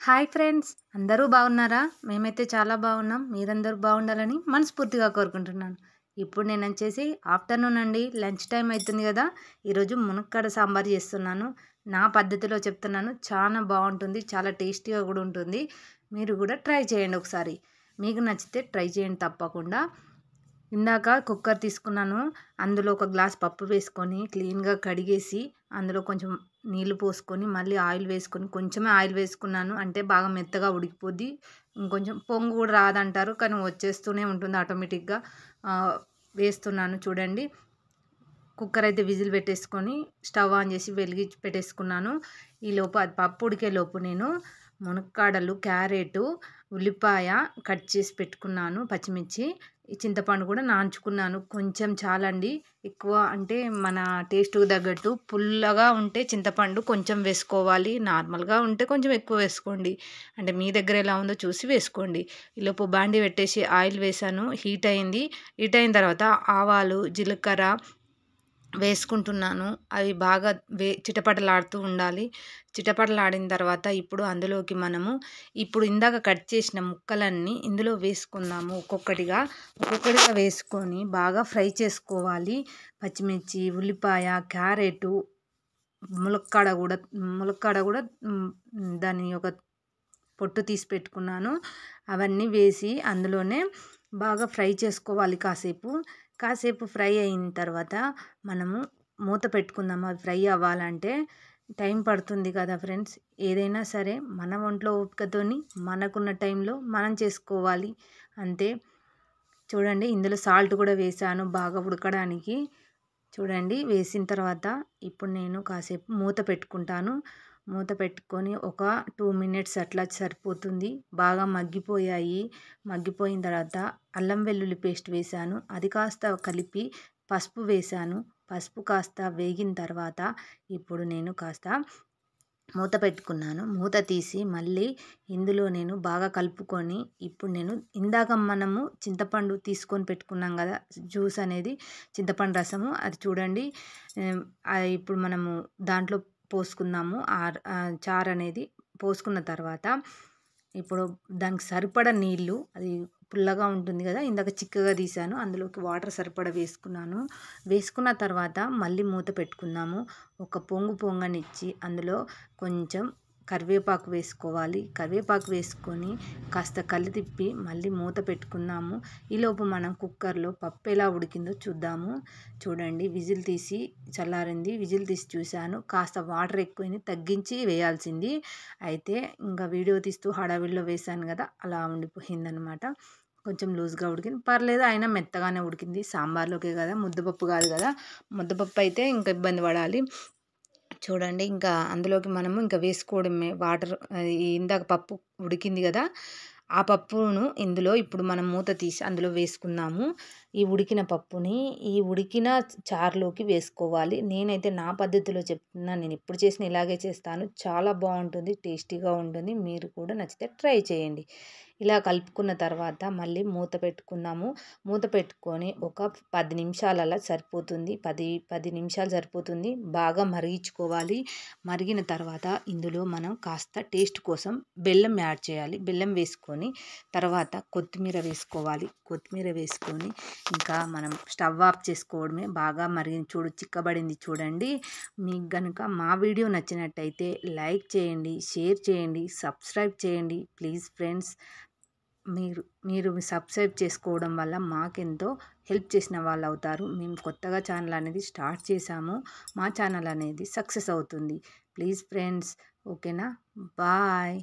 Hi friends, అందరూ బాగున్నారా? మేమైతే చాలా బాగున్నాం. మీరందరూ బాగుండాలని మనస్ఫూర్తిగా కోరుకుంటున్నాను. ఇప్పుడు నేను వచ్చేసి ఆఫ్టర్నూన్ అండి, లంచ్ టైం అవుతుంది కదా. ఈరోజు మునక్కాడ సాంబార్ చేస్తున్నాను. నా పద్ధతిలో చెప్తున్నాను. చాలా బాగుంటుంది, చాలా టేస్టీగా కూడా ఉంటుంది. మీరు కూడా ట్రై చేయండి ఒకసారి. మీకు నచ్చితే ట్రై చేయండి తప్పకుండా. ఇందాక కుక్కర్ తీసుకున్నాను. అందులో ఒక గ్లాస్ పప్పు వేసుకొని క్లీన్గా కడిగేసి అందులో కొంచెం నీళ్లు పోసుకొని మళ్ళీ ఆయిల్ వేసుకొని కొంచెమే ఆయిల్ వేసుకున్నాను. అంటే బాగా మెత్తగా ఉడికిపోద్ది. ఇంకొంచెం పొంగు కూడా రాదంటారు, కానీ వచ్చేస్తూనే ఉంటుంది ఆటోమేటిక్గా. వేస్తున్నాను చూడండి. కుక్కర్ అయితే విజిల్ పెట్టేసుకొని స్టవ్ ఆన్ చేసి వెలిగించి పెట్టేసుకున్నాను. ఈలోపు అది పప్పు ఉడికేలోపు నేను మునక్కాడలు, క్యారెట్, ఉల్లిపాయ కట్ చేసి పెట్టుకున్నాను, పచ్చిమిర్చి, చింతపండు కూడా నాంచుకున్నాను. కొంచెం చాలండి, ఎక్కువ అంటే మన టేస్ట్కు తగ్గట్టు. పుల్లగా ఉంటే చింతపండు కొంచెం వేసుకోవాలి, నార్మల్గా ఉంటే కొంచెం ఎక్కువ వేసుకోండి. అంటే మీ దగ్గర ఎలా ఉందో చూసి వేసుకోండి. ఈలోపు బాండి పెట్టేసి ఆయిల్ వేసాను. హీట్ అయింది. హీట్ అయిన తర్వాత ఆవాలు, జీలకర్ర వేసుకుంటున్నాను. అవి బాగా చిటపటలాడుతూ ఉండాలి. చిటపటలాడిన తర్వాత ఇప్పుడు అందులోకి మనము ఇందాక కట్ చేసిన ముక్కలన్నీ ఇందులో వేసుకుందాము. ఒక్కొక్కటిగా వేసుకొని బాగా ఫ్రై చేసుకోవాలి. పచ్చిమిర్చి, ఉల్లిపాయ, క్యారెట్, ములక్కాడ కూడా దాని ఒక పొట్టు తీసి పెట్టుకున్నాను. అవన్నీ వేసి అందులోనే బాగా ఫ్రై చేసుకోవాలి. కాసేపు ఫ్రై అయిన తర్వాత మనము మూత పెట్టుకుందాము. అవి ఫ్రై అవ్వాలంటే టైం పడుతుంది కదా ఫ్రెండ్స్. ఏదైనా సరే మన ఒంట్లో ఓపికతోని మనకున్న టైంలో మనం చేసుకోవాలి అంతే. చూడండి, ఇందులో సాల్ట్ కూడా వేసాను బాగా ఉడకడానికి. చూడండి, వేసిన తర్వాత ఇప్పుడు నేను కాసేపు మూత పెట్టుకుంటాను. మూత పెట్టుకొని ఒక 2 మినిట్స్ అట్లా సరిపోతుంది. బాగా మగ్గిపోయిన తర్వాత అల్లం వెల్లుల్లి పేస్ట్ వేసాను. అది కాస్త కలిపి పసుపు వేసాను. పసుపు కాస్త వేగిన తర్వాత ఇప్పుడు నేను కాస్త మూత పెట్టుకున్నాను. మూత తీసి మళ్ళీ ఇందులో నేను బాగా కలుపుకొని ఇప్పుడు నేను ఇందాక మనము చింతపండు తీసుకొని పెట్టుకున్నాం కదా, జ్యూస్ అనేది, చింతపండు రసము, అది చూడండి. ఇప్పుడు మనము దాంట్లో పోసుకుందాము. చారు అనేది పోసుకున్న తర్వాత ఇప్పుడు దానికి సరిపడ నీళ్ళు, అది పుల్లగా ఉంటుంది కదా, ఇందాక చిక్కగా తీసాను, అందులోకి వాటర్ సరిపడ వేసుకున్న తర్వాత మళ్ళీ మూత పెట్టుకుందాము. ఒక పొంగనిచ్చి అందులో కొంచెం కరివేపాకు వేసుకోవాలి. కరివేపాకు వేసుకొని కాస్త కళ్ళు తిప్పి మళ్ళీ మూత పెట్టుకుందాము. ఈలోపు మనం కుక్కర్లో పప్పు ఎలా ఉడికిందో చూద్దాము. చూడండి, విజిల్ తీసి చల్లారింది. విజిల్ తీసి చూశాను. కాస్త వాటర్ ఎక్కువైంది, తగ్గించి వేయాల్సింది. అయితే ఇంకా వీడియో తీస్తూ హడావిడిలో వేశాను కదా, అలా ఉండిపోయిందనమాట. కొంచెం లూజ్గా ఉడికింది, పర్లేదు, అయినా మెత్తగానే ఉడికింది. సాంబార్లోకే కదా, ముద్దపప్పు కాదు కదా. ముద్దపప్పు అయితే ఇంకా ఇబ్బంది పడాలి. చూడండి, ఇంకా అందులోకి మనము ఇంకా వేసుకోవడమే వాటర్. ఇందాక పప్పు ఉడికింది కదా, ఆ పప్పును ఇందులో ఇప్పుడు మనం మూత తీసి అందులో వేసుకుందాము. ఈ ఉడికిన పప్పుని ఈ ఉడికిన చారులోకి వేసుకోవాలి. నేనైతే నా పద్ధతిలో చెప్తున్నాను. నేను ఎప్పుడు చేసిన ఇలాగే చేస్తాను. చాలా బాగుంటుంది, టేస్టీగా ఉంటుంది. మీరు కూడా నచ్చితే ట్రై చేయండి. ఇలా కలుపుకున్న తర్వాత మళ్ళీ మూత పెట్టుకుందాము. మూత పెట్టుకొని ఒక 10 నిమిషాలు అలా సరిపోతుంది. 10 నిమిషాలు సరిపోతుంది. బాగా మరిగించుకోవాలి. మరిగిన తర్వాత ఇందులో మనం కాస్త టేస్ట్ కోసం బెల్లం యాడ్ చేయాలి. బెల్లం వేసుకొని తర్వాత కొత్తిమీర వేసుకోవాలి. కొత్తిమీర వేసుకొని ఇంకా మనం స్టవ్ ఆఫ్ చేసుకోవడమే. బాగా చిక్కబడింది చూడండి. మీకు కనుక మా వీడియో నచ్చినట్టయితే లైక్ చేయండి, షేర్ చేయండి, సబ్స్క్రైబ్ చేయండి ప్లీజ్ ఫ్రెండ్స్. మీరు సబ్స్క్రైబ్ చేసుకోవడం వల్ల మాకెంతో హెల్ప్ చేసిన వాళ్ళు అవుతారు. మేము కొత్తగా ఛానల్ అనేది స్టార్ట్ చేశాము. మా ఛానల్ అనేది సక్సెస్ అవుతుంది. ప్లీజ్ ఫ్రెండ్స్, ఓకేనా? బాయ్.